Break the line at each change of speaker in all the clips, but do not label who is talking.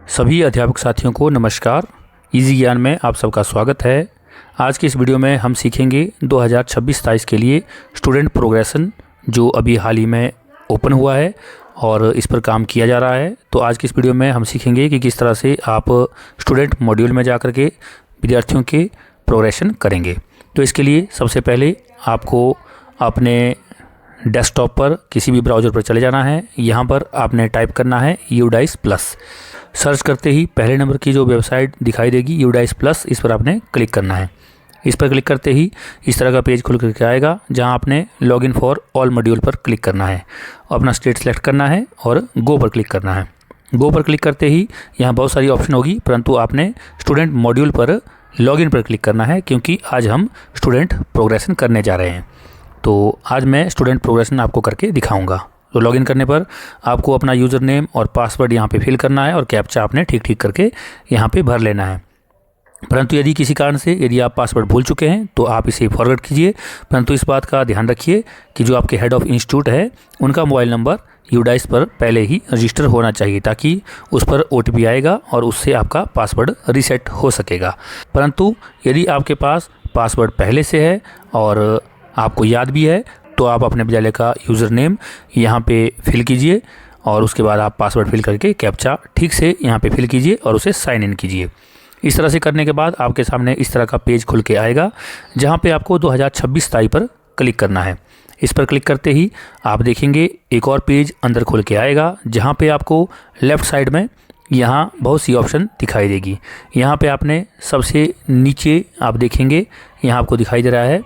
सभी अध्यापक साथियों को नमस्कार। इजी ज्ञान में आप सबका स्वागत है। आज की इस वीडियो में हम सीखेंगे 2026-27 के लिए स्टूडेंट प्रोग्रेशन जो अभी हाल ही में ओपन हुआ है और इस पर काम किया जा रहा है। तो आज की इस वीडियो में हम सीखेंगे कि किस तरह से आप स्टूडेंट मॉड्यूल में जाकर के विद्यार्थियों के प्रोग्रेशन करेंगे। तो इसके लिए सबसे पहले आपको अपने डेस्कटॉप पर किसी भी ब्राउज़र पर चले जाना है। यहाँ पर आपने टाइप करना है यूडाइस प्लस। सर्च करते ही पहले नंबर की जो वेबसाइट दिखाई देगी यूडाइस प्लस, इस पर आपने क्लिक करना है। इस पर क्लिक करते ही इस तरह का पेज खुल करके आएगा जहाँ आपने लॉगिन फॉर ऑल मॉड्यूल पर क्लिक करना है, अपना स्टेट सेलेक्ट करना है और गो पर क्लिक करना है। गो पर क्लिक करते ही यहाँ बहुत सारी ऑप्शन होगी, परंतु आपने स्टूडेंट मॉड्यूल पर लॉगिन पर क्लिक करना है क्योंकि आज हम स्टूडेंट प्रोग्रेशन करने जा रहे हैं। तो आज मैं स्टूडेंट प्रोग्रेशन आपको करके दिखाऊंगा। तो लॉगिन करने पर आपको अपना यूज़र नेम और पासवर्ड यहाँ पे फिल करना है और कैप्चा आपने ठीक ठीक करके यहाँ पे भर लेना है। परंतु यदि किसी कारण से यदि आप पासवर्ड भूल चुके हैं तो आप इसे फॉरवर्ड कीजिए, परंतु इस बात का ध्यान रखिए कि जो आपके हेड ऑफ़ इंस्टीट्यूट है उनका मोबाइल नंबर यूडाइस पर पहले ही रजिस्टर होना चाहिए ताकि उस पर OTP आएगा और उससे आपका पासवर्ड रीसेट हो सकेगा। परंतु यदि आपके पास पासवर्ड पहले से है और आपको याद भी है तो आप अपने विद्यालय का यूज़र नेम यहाँ पे फिल कीजिए और उसके बाद आप पासवर्ड फिल करके कैप्चा ठीक से यहाँ पे फिल कीजिए और उसे साइन इन कीजिए। इस तरह से करने के बाद आपके सामने इस तरह का पेज खुल के आएगा जहाँ पे आपको 2026-27 पर क्लिक करना है। इस पर क्लिक करते ही आप देखेंगे एक और पेज अंदर खुल के आएगा जहाँ पे आपको लेफ़्ट साइड में यहाँ बहुत सी ऑप्शन दिखाई देगी। यहाँ पे आपने सबसे नीचे आप देखेंगे यहाँ आपको दिखाई दे रहा है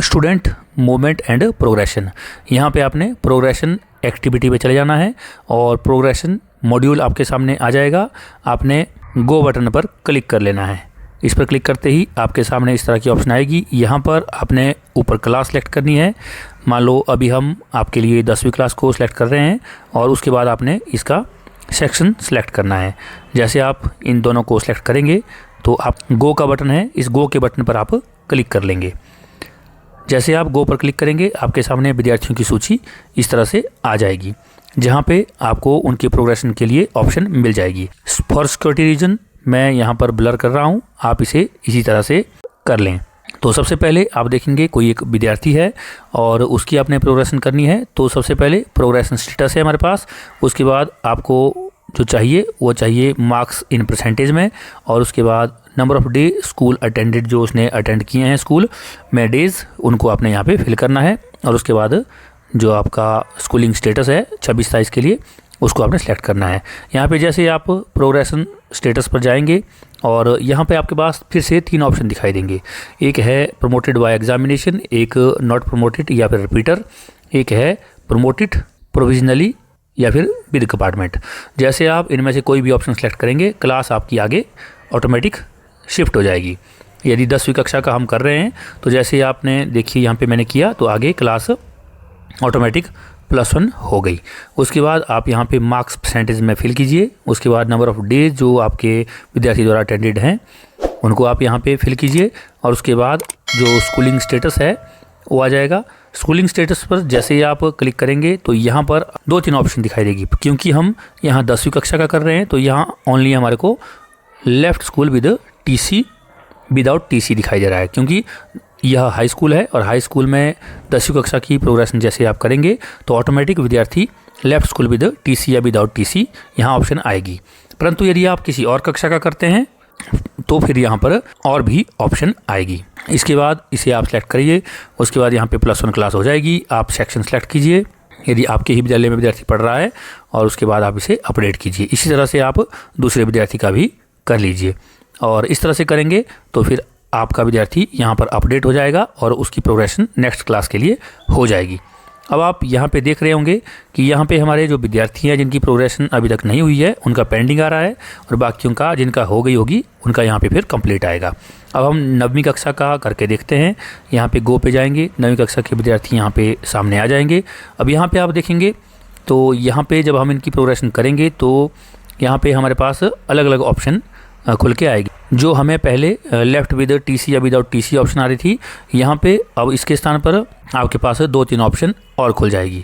स्टूडेंट मूवमेंट एंड प्रोग्रेशन। यहाँ पे आपने प्रोग्रेशन एक्टिविटी पे चले जाना है और प्रोग्रेशन मॉड्यूल आपके सामने आ जाएगा। आपने गो बटन पर क्लिक कर लेना है। इस पर क्लिक करते ही आपके सामने इस तरह की ऑप्शन आएगी। यहाँ पर आपने ऊपर क्लास सेलेक्ट करनी है। मान लो अभी हम आपके लिए 10वीं क्लास को सिलेक्ट कर रहे हैं और उसके बाद आपने इसका सेक्शन सेलेक्ट करना है। जैसे आप इन दोनों को सिलेक्ट करेंगे तो आप गो का बटन है, इस गो के बटन पर आप क्लिक कर लेंगे। जैसे आप गो पर क्लिक करेंगे आपके सामने विद्यार्थियों की सूची इस तरह से आ जाएगी जहां पे आपको उनके प्रोग्रेशन के लिए ऑप्शन मिल जाएगी। फॉर सिक्योरिटी रीजन मैं यहां पर ब्लर कर रहा हूं, आप इसे इसी तरह से कर लें। तो सबसे पहले आप देखेंगे कोई एक विद्यार्थी है और उसकी आपने प्रोग्रेशन करनी है। तो सबसे पहले प्रोग्रेशन स्टेटस है हमारे पास, उसके बाद आपको जो चाहिए वो चाहिए मार्क्स इन परसेंटेज में और उसके बाद number of day school attended, जो उसने अटेंड किए हैं स्कूल में डेज़, उनको आपने यहाँ पे फिल करना है। और उसके बाद जो आपका स्कूलिंग स्टेटस है 26-27 के लिए उसको आपने सेलेक्ट करना है। यहाँ पे जैसे आप प्रोग्रेशन स्टेटस पर जाएंगे और यहाँ पे आपके पास फिर से 3 ऑप्शन दिखाई देंगे। एक है प्रमोटेड बाय एग्जामिनेशन, एक नॉट प्रमोटेड या फिर रिपीटर, एक है प्रमोटेड प्रोविजनली या फिर विद डिपार्टमेंट। जैसे आप इनमें से कोई भी ऑप्शन सेलेक्ट करेंगे क्लास आपकी आगे ऑटोमेटिक शिफ्ट हो जाएगी। यदि 10वीं कक्षा का हम कर रहे हैं तो जैसे आपने देखिए यहाँ पे मैंने किया तो आगे क्लास ऑटोमेटिक +1 हो गई। उसके बाद आप यहाँ पे मार्क्स परसेंटेज में फिल कीजिए। उसके बाद नंबर ऑफ़ डेज जो आपके विद्यार्थी द्वारा अटेंडेड हैं उनको आप यहाँ पे फिल कीजिए और उसके बाद जो स्कूलिंग स्टेटस है वो आ जाएगा। स्कूलिंग स्टेटस पर जैसे ही आप क्लिक करेंगे तो यहाँ पर 2-3 ऑप्शन दिखाई देगी। क्योंकि हम यहाँ 10वीं कक्षा का कर रहे हैं तो यहाँ ओनली हमारे को left school with TC without TC दिखाई दे रहा है, क्योंकि यह हाई स्कूल है और हाई स्कूल में 10वीं कक्षा की प्रोग्रेशन जैसे आप करेंगे तो ऑटोमेटिक विद्यार्थी लेफ्ट स्कूल विद TC या विदाउट TC यहाँ ऑप्शन आएगी। परंतु यदि आप किसी और कक्षा का करते हैं तो फिर यहाँ पर और भी ऑप्शन आएगी। इसके बाद इसे आप सेलेक्ट करिए। उसके बाद यहाँ पे +1 क्लास हो जाएगी। आप सेक्शन सेलेक्ट कीजिए यदि आपके ही विद्यालय में विद्यार्थी पढ़ रहा है और उसके बाद आप इसे अपडेट कीजिए। इसी तरह से आप दूसरे विद्यार्थी का भी कर लीजिए और इस तरह से करेंगे तो फिर आपका विद्यार्थी यहाँ पर अपडेट हो जाएगा और उसकी प्रोग्रेशन नेक्स्ट क्लास के लिए हो जाएगी। अब आप यहाँ पे देख रहे होंगे कि यहाँ पे हमारे जो विद्यार्थी हैं जिनकी प्रोग्रेशन अभी तक नहीं हुई है उनका पेंडिंग आ रहा है और बाकियों का जिनका हो गई होगी उनका यहाँ पे फिर कंप्लीट आएगा। अब हम 9वीं कक्षा का करके देखते हैं। यहाँ पे गो पे जाएंगे, 9वीं कक्षा के विद्यार्थी यहाँ पे सामने आ जाएंगे। अब यहाँ पे आप देखेंगे तो यहाँ पे जब हम इनकी प्रोग्रेशन करेंगे तो यहाँ पे हमारे पास अलग अलग ऑप्शन खुल के आएगी। जो हमें पहले लेफ़्ट विद TC या विदाउट TC ऑप्शन आ रही थी, यहाँ पे अब इसके स्थान पर आपके पास 2-3 ऑप्शन और खुल जाएगी।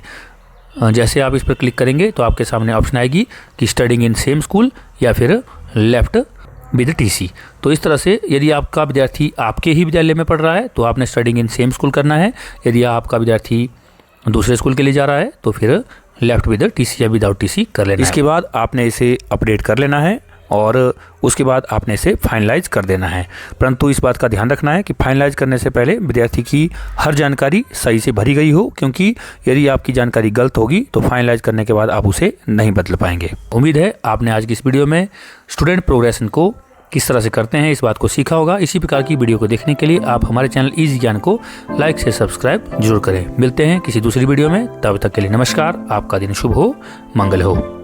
जैसे आप इस पर क्लिक करेंगे तो आपके सामने ऑप्शन आएगी कि स्टडिंग इन सेम स्कूल या फिर लेफ्ट विद टीसी। तो इस तरह से यदि आपका विद्यार्थी आपके ही विद्यालय में पढ़ रहा है तो आपने स्टडिंग इन सेम स्कूल करना है। यदि आपका विद्यार्थी दूसरे स्कूल के लिए जा रहा है तो फिर लेफ्ट विद टीसी या विदाउट टीसी कर लेना है। इसके बाद आपने इसे अपडेट कर लेना है और उसके बाद आपने इसे फाइनलाइज कर देना है। परंतु इस बात का ध्यान रखना है कि फाइनलाइज करने से पहले विद्यार्थी की हर जानकारी सही से भरी गई हो, क्योंकि यदि आपकी जानकारी गलत होगी तो फाइनलाइज करने के बाद आप उसे नहीं बदल पाएंगे। उम्मीद है आपने आज की इस वीडियो में स्टूडेंट प्रोग्रेशन को किस तरह से करते हैं इस बात को सीखा होगा। इसी प्रकार की वीडियो को देखने के लिए आप हमारे चैनल इजी ज्ञान को लाइक से सब्सक्राइब जरूर करें। मिलते हैं किसी दूसरी वीडियो में, तब तक के लिए नमस्कार। आपका दिन शुभ हो, मंगल हो।